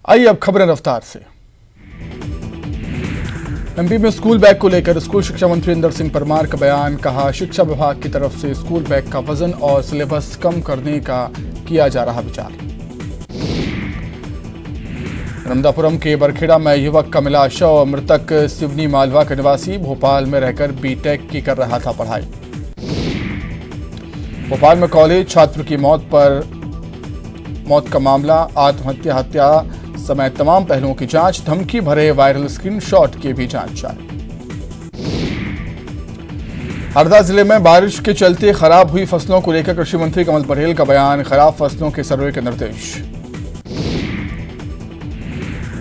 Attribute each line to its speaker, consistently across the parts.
Speaker 1: आइए अब खबरें रफ्तार से। एमपी में स्कूल बैग को लेकर स्कूल शिक्षा मंत्री इंदर सिंह परमार का बयान। कहा, शिक्षा विभाग की तरफ से स्कूल बैग का वजन और सिलेबस कम करने का किया जा रहा विचार। नर्मदापुरम के बरखेड़ा में युवक का मिला शव। मृतक सिवनी मालवा का निवासी भोपाल में रहकर बीटेक की कर रहा था पढ़ाई। भोपाल में कॉलेज छात्र की मौत का मामला, आत्महत्या हत्या समय तमाम पहलुओं की जांच। धमकी भरे वायरल स्क्रीनशॉट की भी जांच जारी। हरदा जिले में बारिश के चलते खराब हुई फसलों को लेकर कृषि मंत्री कमल पटेल का बयान। खराब फसलों के सर्वे के निर्देश।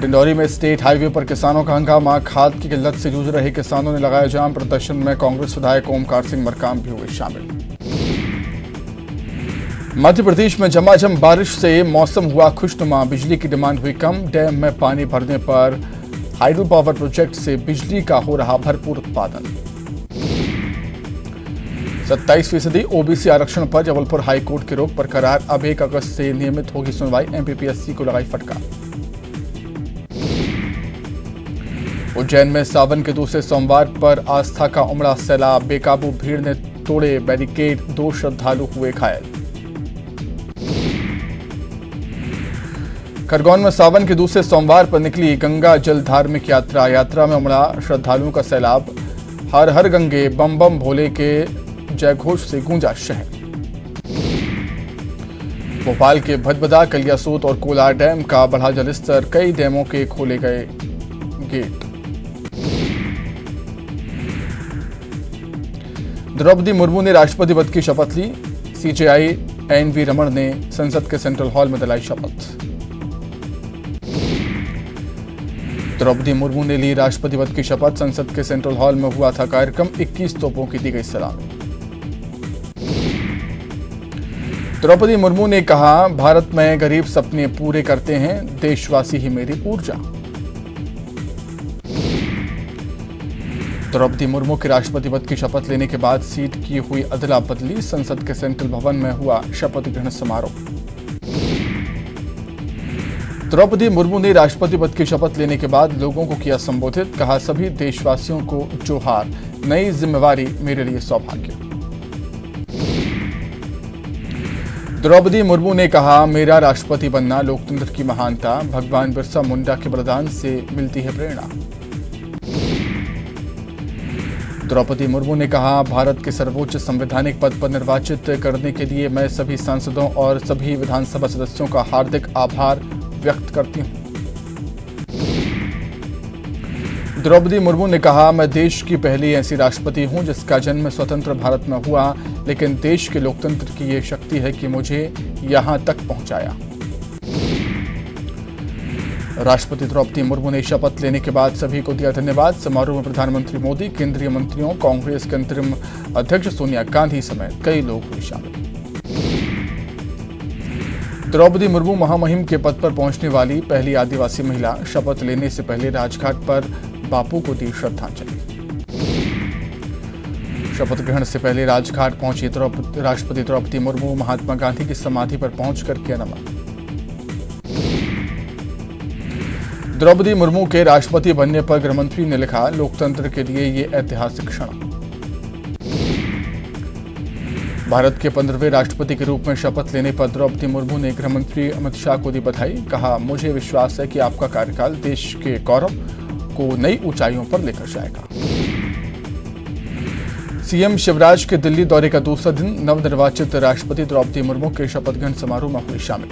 Speaker 1: डिंडौरी में स्टेट हाईवे पर किसानों का हंगामा। खाद की किल्लत से जूझ रहे किसानों ने लगाया जाम। प्रदर्शन में कांग्रेस विधायक ओमकार सिंह मरकाम भी हुए शामिल। मध्य प्रदेश में झमाझम बारिश से मौसम हुआ खुशनुमा। बिजली की डिमांड हुई कम। डैम में पानी भरने पर हाइडल पावर प्रोजेक्ट से बिजली का हो रहा भरपूर उत्पादन। 27% ओबीसी आरक्षण पर जबलपुर हाईकोर्ट के रोक बरकरार। अब 1 अगस्त से नियमित होगी सुनवाई। एमपीपीएससी को लगाई फटकार। उज्जैन में सावन के दूसरे सोमवार पर आस्था का उमड़ा सैलाब। बेकाबू भीड़ ने तोड़े बैरिकेड। 2 श्रद्धालु हुए घायल। खरगोन में सावन के दूसरे सोमवार पर निकली गंगा जल धार्मिक यात्रा। यात्रा में उमड़ा श्रद्धालुओं का सैलाब। हर हर गंगे बम बम भोले के जयघोष से गूंजा शहर। भोपाल के भदभदा, कलियासोत और कोलार डैम का बढ़ा जलस्तर। कई डैमों के खोले गए गेट। द्रौपदी मुर्मू ने राष्ट्रपति पद की शपथ ली। सीजेआई एनवी रमण ने संसद के सेंट्रल हॉल में दिलाई शपथ। द्रौपदी मुर्मू ने ली राष्ट्रपति पद की शपथ। संसद के सेंट्रल हॉल में हुआ था कार्यक्रम। 21 तोपों की दी गई सलामी। द्रौपदी मुर्मू ने कहा, भारत में गरीब सपने पूरे करते हैं, देशवासी ही मेरी ऊर्जा। द्रौपदी मुर्मू के राष्ट्रपति पद की शपथ लेने के बाद सीट की हुई अदला बदली। संसद के सेंट्रल भवन में हुआ शपथ ग्रहण समारोह। द्रौपदी मुर्मू ने राष्ट्रपति पद की शपथ लेने के बाद लोगों को किया संबोधित। कहा, सभी देशवासियों को जोहार, नई जिम्मेवारी मेरे लिए सौभाग्य। द्रौपदी मुर्मू ने कहा, मेरा राष्ट्रपति बनना लोकतंत्र की महानता, भगवान बिरसा मुंडा के बलिदान से मिलती है प्रेरणा। द्रौपदी मुर्मू ने कहा, भारत के सर्वोच्च संवैधानिक पद पर निर्वाचित करने के लिए मैं सभी सांसदों और सभी विधानसभा सदस्यों का हार्दिक आभार व्यक्त करती हूं। द्रौपदी मुर्मू ने कहा, मैं देश की पहली ऐसी राष्ट्रपति हूं जिसका जन्म स्वतंत्र भारत में हुआ, लेकिन देश के लोकतंत्र की ये शक्ति है कि मुझे यहां तक पहुंचाया। राष्ट्रपति द्रौपदी मुर्मू ने शपथ लेने के बाद सभी को दिया धन्यवाद। समारोह में प्रधानमंत्री मोदी, केंद्रीय मंत्रियों, कांग्रेस के अंतरिम अध्यक्ष सोनिया गांधी समेत कई लोग हुए शामिल। द्रौपदी मुर्मू महामहिम के पद पर पहुंचने वाली पहली आदिवासी महिला। शपथ लेने से पहले राजघाट पर बापू को दी श्रद्धांजलि। शपथ ग्रहण से पहले राजघाट पहुंची राष्ट्रपति द्रौपदी मुर्मू महात्मा गांधी की समाधि पर पहुंचकर किया नमन। द्रौपदी मुर्मू के राष्ट्रपति बनने पर गृहमंत्री ने लिखा, लोकतंत्र के लिए ये ऐतिहासिक क्षण। भारत के 15वें राष्ट्रपति के रूप में शपथ लेने पर द्रौपदी मुर्मू ने गृहमंत्री अमित शाह को दी बधाई। कहा, मुझे विश्वास है कि आपका कार्यकाल देश के गौरव को नई ऊंचाइयों पर लेकर जाएगा। सीएम शिवराज के दिल्ली दौरे का दूसरा दिन। नवनिर्वाचित राष्ट्रपति द्रौपदी मुर्मू के शपथ ग्रहण समारोह में हुई शामिल।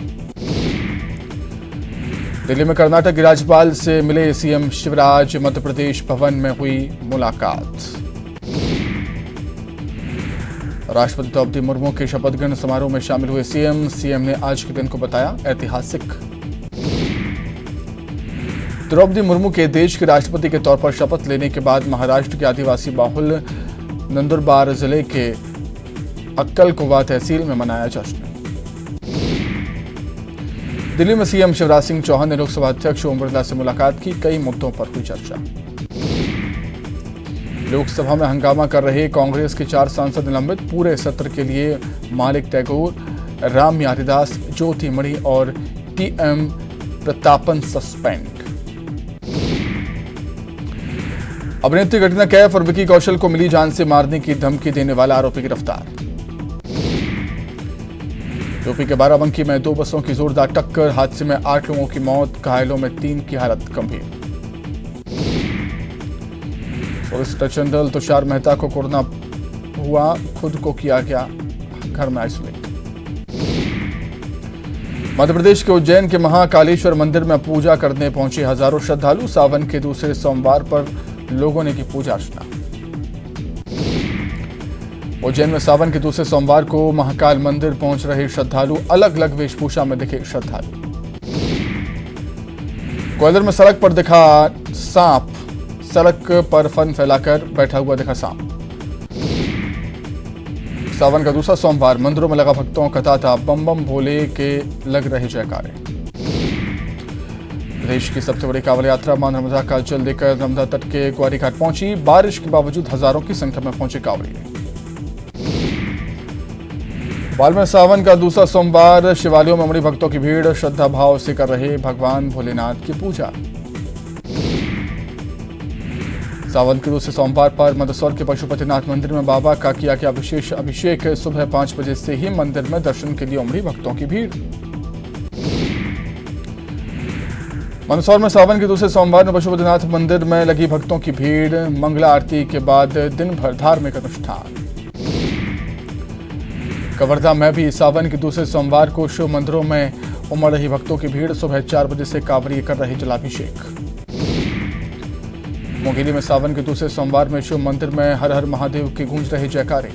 Speaker 1: दिल्ली में कर्नाटक के राज्यपाल से मिले सीएम शिवराज। मध्य प्रदेश भवन में हुई मुलाकात। राष्ट्रपति द्रौपदी मुर्मू के शपथ ग्रहण समारोह में शामिल हुए सीएम ने आज के दिन को बताया ऐतिहासिक। द्रौपदी मुर्मू के देश के राष्ट्रपति के तौर पर शपथ लेने के बाद महाराष्ट्र के आदिवासी बाहुल नंदुरबार जिले के अक्कलकुवा तहसील में मनाया जश्न। दिल्ली में सीएम शिवराज सिंह चौहान ने लोकसभा अध्यक्ष ओम बिरला से मुलाकात की। कई मुद्दों पर हुई चर्चा। लोकसभा में हंगामा कर रहे कांग्रेस के 4 सांसद निलंबित। पूरे सत्र के लिए मालिक टैगोर, राम यादीदास, ज्योति मणि और टीएम प्रतापन सस्पेंड। अभिनेत्री कटरीना कैफ और विकी कौशल को मिली जान से मारने की धमकी देने वाला आरोपी गिरफ्तार। यूपी के बाराबंकी में 2 बसों की जोरदार टक्कर, हादसे में 8 लोगों की मौत, घायलों में 3 की हालत गंभीर। सॉलिसिटर जनरल तुषार मेहता को कोरोना हुआ, खुद को किया गया घर में आइसोलेट। मध्य प्रदेश के उज्जैन के महाकालेश्वर मंदिर में पूजा करने पहुंचे हजारों श्रद्धालु, सावन के दूसरे सोमवार पर लोगों ने की पूजा अर्चना। उज्जैन में सावन के दूसरे सोमवार को महाकाल मंदिर पहुंच रहे श्रद्धालु अलग अलग वेशभूषा में दिखे श्रद्धालु। ग्वालियर में सड़क पर दिखा सांप, सड़क पर फन फैलाकर बैठा हुआ दिखा सांप। सावन का दूसरा सोमवार, मंदिरों में लगा भक्तों का तांता, बम बम भोले के लग रहे जयकारे। देश की सबसे बड़ी कांवड़ यात्रा मां नर्मदा का जल लेकर नर्मदा तट के ग्वारी घाट पहुंची, बारिश के बावजूद हजारों की संख्या में पहुंचे कांवड़िए। भोपाल में सावन का दूसरा सोमवार, शिवालयों में उमड़ी भक्तों की भीड़, श्रद्धा भाव से कर रहे भगवान भोलेनाथ की पूजा। सावन के दूसरे सोमवार पर मंदसौर के पशुपतिनाथ मंदिर में बाबा का किया गया विशेष अभिषेक, सुबह 5 बजे से ही मंदिर में दर्शन के लिए उमड़ी भक्तों की भीड़। मंदसौर में सावन के दूसरे सोमवार में पशुपतिनाथ मंदिर में लगी भक्तों की भीड़, मंगला आरती के बाद दिन भर धार्मिक अनुष्ठान। कवर्धा में भी सावन के दूसरे सोमवार को शिव मंदिरों में उमड़ रही भक्तों की भीड़, सुबह 4 बजे से कांवड़िए कर रहे जलाभिषेक। मुंगेली में सावन के दूसरे सोमवार में शिव मंदिर में हर हर महादेव के गूंज रहे जयकारे।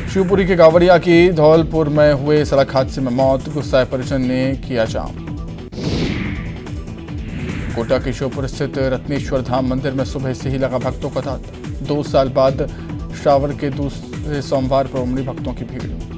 Speaker 1: शिवपुरी के कांवड़िया की धौलपुर में हुए सड़क हादसे में मौत, गुस्साए परिजन ने किया जाम। कोटा के शिवपुर स्थित रत्नेश्वर धाम मंदिर में सुबह से ही लगा भक्तों का तांता, 2 साल बाद श्रावण के दूसरे सोमवार पर उमड़ी भक्तों की भीड़।